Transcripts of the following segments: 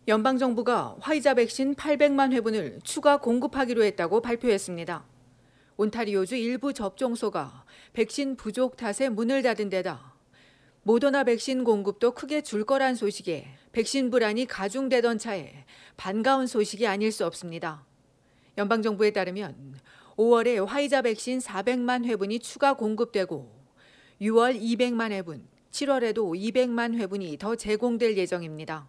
연방정부가 화이자 백신 800만 회분을 추가 공급하기로 했다고 발표했습니다. 온타리오주 일부 접종소가 백신 부족 탓에 문을 닫은 데다 모더나 백신 공급도 크게 줄 거란 소식에 백신 불안이 가중되던 차에 반가운 소식이 아닐 수 없습니다. 연방정부에 따르면 5월에 화이자 백신 400만 회분이 추가 공급되고 6월 200만 회분, 7월에도 200만 회분이 더 제공될 예정입니다.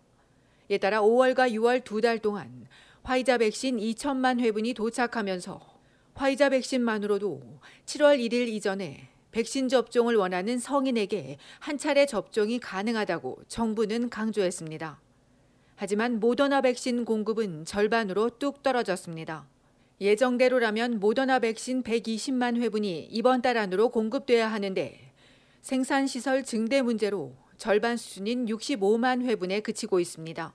이에 따라 5월과 6월 2달 동안 화이자 백신 2천만 회분이 도착하면서 화이자 백신만으로도 7월 1일 이전에 백신 접종을 원하는 성인에게 한 차례 접종이 가능하다고 정부는 강조했습니다. 하지만 모더나 백신 공급은 절반으로 뚝 떨어졌습니다. 예정대로라면 모더나 백신 120만 회분이 이번 달 안으로 공급돼야 하는데 생산시설 증대 문제로 절반 수준인 65만 회분에 그치고 있습니다.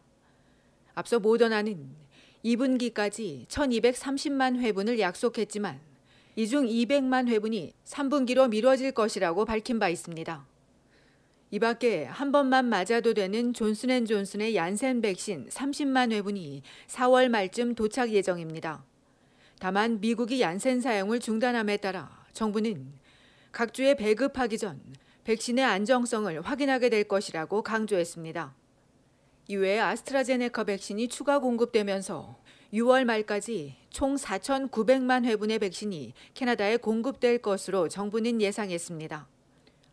앞서 모더나는 2분기까지 1,230만 회분을 약속했지만 이 중 200만 회분이 3분기로 미뤄질 것이라고 밝힌 바 있습니다. 이 밖에 한 번만 맞아도 되는 존슨앤존슨의 얀센 백신 30만 회분이 4월 말쯤 도착 예정입니다. 다만 미국이 얀센 사용을 중단함에 따라 정부는 각 주에 배급하기 전 백신의 안정성을 확인하게 될 것이라고 강조했습니다. 이외에 아스트라제네카 백신이 추가 공급되면서 6월 말까지 총 4,900만 회분의 백신이 캐나다에 공급될 것으로 정부는 예상했습니다.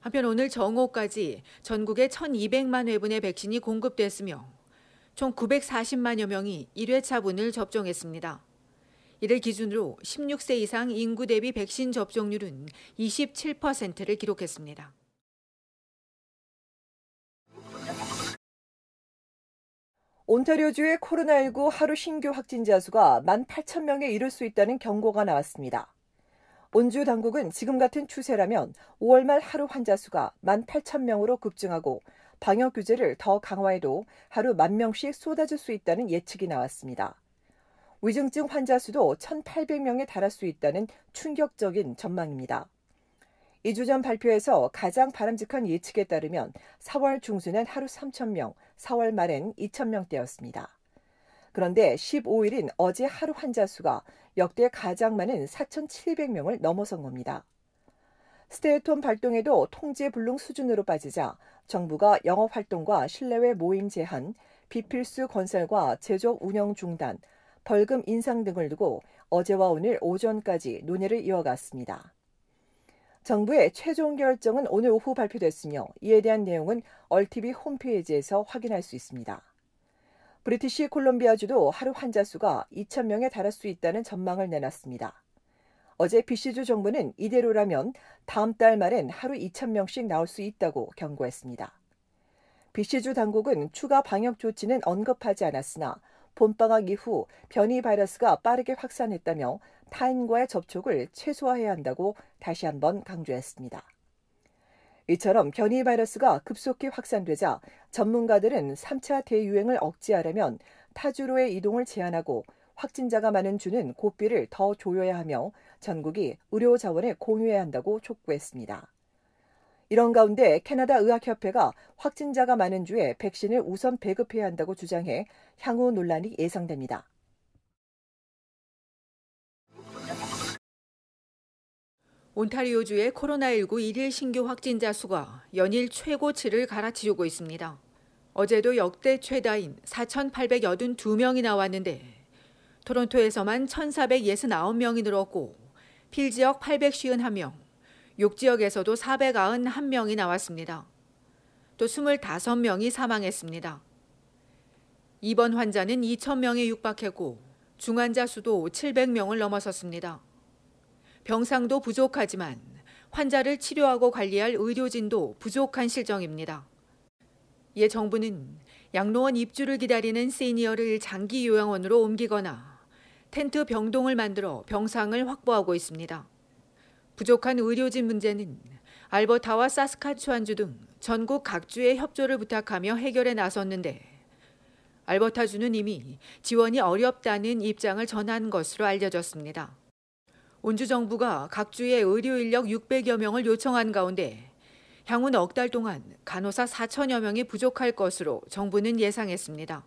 한편 오늘 정오까지 전국에 1,200만 회분의 백신이 공급됐으며 총 940만여 명이 1회차분을 접종했습니다. 이를 기준으로 16세 이상 인구 대비 백신 접종률은 27%를 기록했습니다. 온타리오주의 코로나19 하루 신규 확진자 수가 18,000명에 이를 수 있다는 경고가 나왔습니다. 온주 당국은 지금 같은 추세라면 5월 말 하루 환자 수가 18,000명으로 급증하고 방역 규제를 더 강화해도 하루 10,000명씩 쏟아질 수 있다는 예측이 나왔습니다. 위중증 환자 수도 1,800명에 달할 수 있다는 충격적인 전망입니다. 2주 전 발표에서 가장 바람직한 예측에 따르면 4월 중순엔 하루 3,000명, 4월 말엔 2,000명대였습니다. 그런데 15일인 어제 하루 환자 수가 역대 가장 많은 4,700명을 넘어선 겁니다. 스테이홈 발동에도 통제불능 수준으로 빠지자 정부가 영업활동과 실내외 모임 제한, 비필수 건설과 제조 운영 중단, 벌금 인상 등을 두고 어제와 오늘 오전까지 논의를 이어갔습니다. 정부의 최종 결정은 오늘 오후 발표됐으며 이에 대한 내용은 얼티비 홈페이지에서 확인할 수 있습니다. 브리티시 콜롬비아주도 하루 환자 수가 2,000명에 달할 수 있다는 전망을 내놨습니다. 어제 BC주 정부는 이대로라면 다음 달 말엔 하루 2,000명씩 나올 수 있다고 경고했습니다. BC주 당국은 추가 방역 조치는 언급하지 않았으나 봄방학 이후 변이 바이러스가 빠르게 확산했다며 타인과의 접촉을 최소화해야 한다고 다시 한번 강조했습니다. 이처럼 변이 바이러스가 급속히 확산되자 전문가들은 3차 대유행을 억제하려면 타주로의 이동을 제한하고 확진자가 많은 주는 고비를 더 조여야 하며 전국이 의료 자원을 공유해야 한다고 촉구했습니다. 이런 가운데 캐나다 의학협회가 확진자가 많은 주에 백신을 우선 배급해야 한다고 주장해 향후 논란이 예상됩니다. 온타리오주의 코로나19 일일 신규 확진자 수가 연일 최고치를 갈아치우고 있습니다. 어제도 역대 최다인 4,882명이 나왔는데 토론토에서만 1,469명이 늘었고 필 지역 851명, 욕 지역에서도 491명이 나왔습니다. 또 25명이 사망했습니다. 입원 환자는 2,000명에 육박했고 중환자 수도 700명을 넘어섰습니다. 병상도 부족하지만 환자를 치료하고 관리할 의료진도 부족한 실정입니다. 이에 정부는 양로원 입주를 기다리는 시니어를 장기 요양원으로 옮기거나 텐트 병동을 만들어 병상을 확보하고 있습니다. 부족한 의료진 문제는 알버타와 사스카추안주 등 전국 각주에 협조를 부탁하며 해결에 나섰는데 알버타주는 이미 지원이 어렵다는 입장을 전한 것으로 알려졌습니다. 온주 정부가 각 주에 의료 인력 600여 명을 요청한 가운데 향후 넉 달 동안 간호사 4천여 명이 부족할 것으로 정부는 예상했습니다.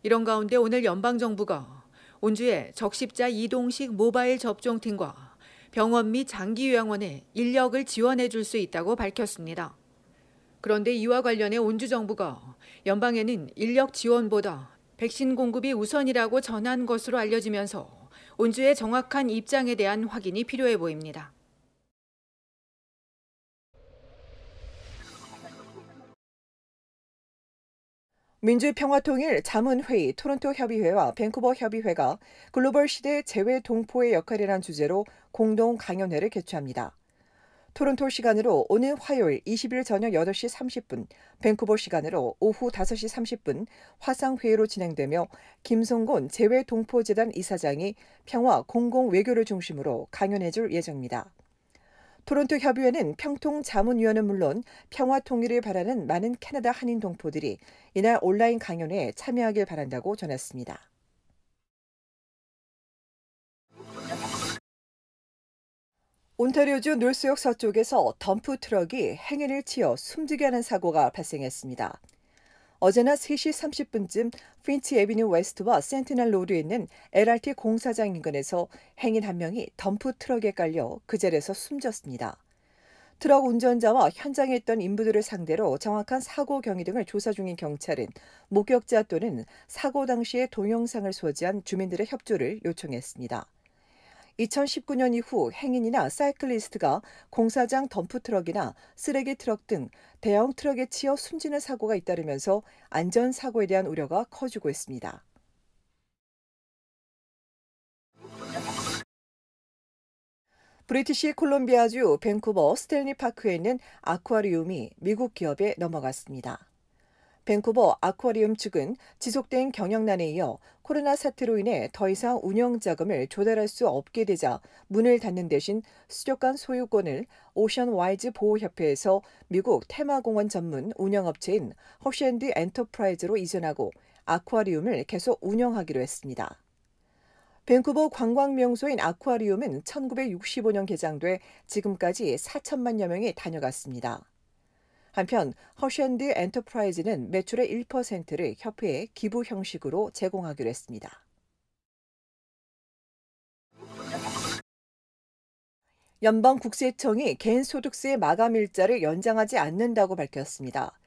이런 가운데 오늘 연방정부가 온주의 적십자 이동식 모바일 접종팀과 병원 및 장기요양원에 인력을 지원해 줄 수 있다고 밝혔습니다. 그런데 이와 관련해 온주 정부가 연방에는 인력 지원보다 백신 공급이 우선이라고 전한 것으로 알려지면서 온주의 정확한 입장에 대한 확인이 필요해 보입니다. 민주평화통일 자문회의 토론토 협의회와 밴쿠버 협의회가 글로벌 시대 재외 동포의 역할이라는 주제로 공동 강연회를 개최합니다. 토론토 시간으로 오는 화요일 20일 저녁 8시 30분, 밴쿠버 시간으로 오후 5시 30분 화상회의로 진행되며 김성곤 재외동포재단 이사장이 평화 공공외교를 중심으로 강연해줄 예정입니다. 토론토 협의회는 평통 자문위원은 물론 평화 통일을 바라는 많은 캐나다 한인 동포들이 이날 온라인 강연회에 참여하길 바란다고 전했습니다. 온타리오주 놀스역 서쪽에서 덤프 트럭이 행인을 치어 숨지게 하는 사고가 발생했습니다. 어제 낮 3시 30분쯤 핀치 애비뉴 웨스트와 센티널 로드에 있는 LRT 공사장 인근에서 행인 한 명이 덤프 트럭에 깔려 그 자리에서 숨졌습니다. 트럭 운전자와 현장에 있던 인부들을 상대로 정확한 사고 경위 등을 조사 중인 경찰은 목격자 또는 사고 당시의 동영상을 소지한 주민들의 협조를 요청했습니다. 2019년 이후 행인이나 사이클리스트가 공사장 덤프트럭이나 쓰레기 트럭 등 대형 트럭에 치여 숨지는 사고가 잇따르면서 안전사고에 대한 우려가 커지고 있습니다. 브리티시 콜롬비아주 밴쿠버 스탠리 파크에 있는 아쿠아리움이 미국 기업에 넘어갔습니다. 밴쿠버 아쿠아리움 측은 지속된 경영난에 이어 코로나 사태로 인해 더 이상 운영 자금을 조달할 수 없게 되자 문을 닫는 대신 수족관 소유권을 오션 와이즈 보호협회에서 미국 테마공원 전문 운영업체인 허쉬앤드 엔터프라이즈로 이전하고 아쿠아리움을 계속 운영하기로 했습니다. 밴쿠버 관광명소인 아쿠아리움은 1965년 개장돼 지금까지 4천만여 명이 다녀갔습니다. 한편 허쉬앤드 엔터프라이즈는 매출의 1%를 협회에 기부 형식으로 제공하기로 했습니다. 연방국세청이 개인소득세 마감일자를 연장하지 않는다고 밝혔습니다.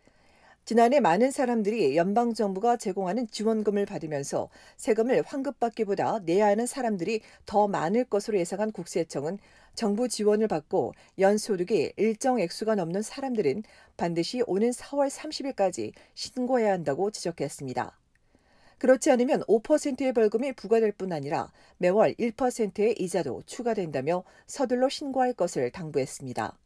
지난해 많은 사람들이 연방정부가 제공하는 지원금을 받으면서 세금을 환급받기보다 내야 하는 사람들이 더 많을 것으로 예상한 국세청은 정부 지원을 받고 연소득이 일정 액수가 넘는 사람들은 반드시 오는 4월 30일까지 신고해야 한다고 지적했습니다. 그렇지 않으면 5%의 벌금이 부과될 뿐 아니라 매월 1%의 이자도 추가된다며 서둘러 신고할 것을 당부했습니다.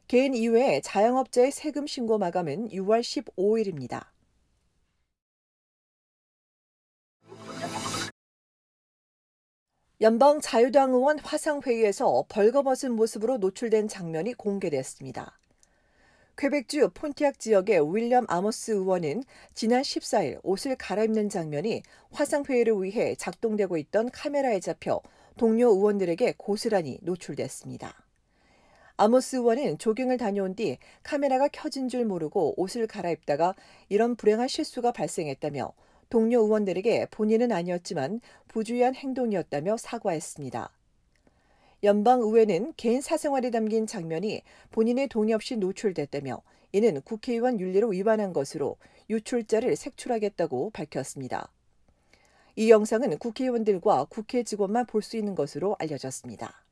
개인 이외에 자영업자의 세금 신고 마감은 6월 15일입니다. 연방 자유당 의원 화상회의에서 벌거벗은 모습으로 노출된 장면이 공개됐습니다. 퀘벡주 폰티악 지역의 윌리엄 아모스 의원은 지난 14일 옷을 갈아입는 장면이 화상회의를 위해 작동되고 있던 카메라에 잡혀 동료 의원들에게 고스란히 노출됐습니다. 아모스 의원은 조깅을 다녀온 뒤 카메라가 켜진 줄 모르고 옷을 갈아입다가 이런 불행한 실수가 발생했다며 동료 의원들에게 본인은 아니었지만 부주의한 행동이었다며 사과했습니다. 연방의회는 개인 사생활이 담긴 장면이 본인의 동의 없이 노출됐다며 이는 국회의원 윤리를 위반한 것으로 유출자를 색출하겠다고 밝혔습니다. 이 영상은 국회의원들과 국회 직원만 볼 수 있는 것으로 알려졌습니다.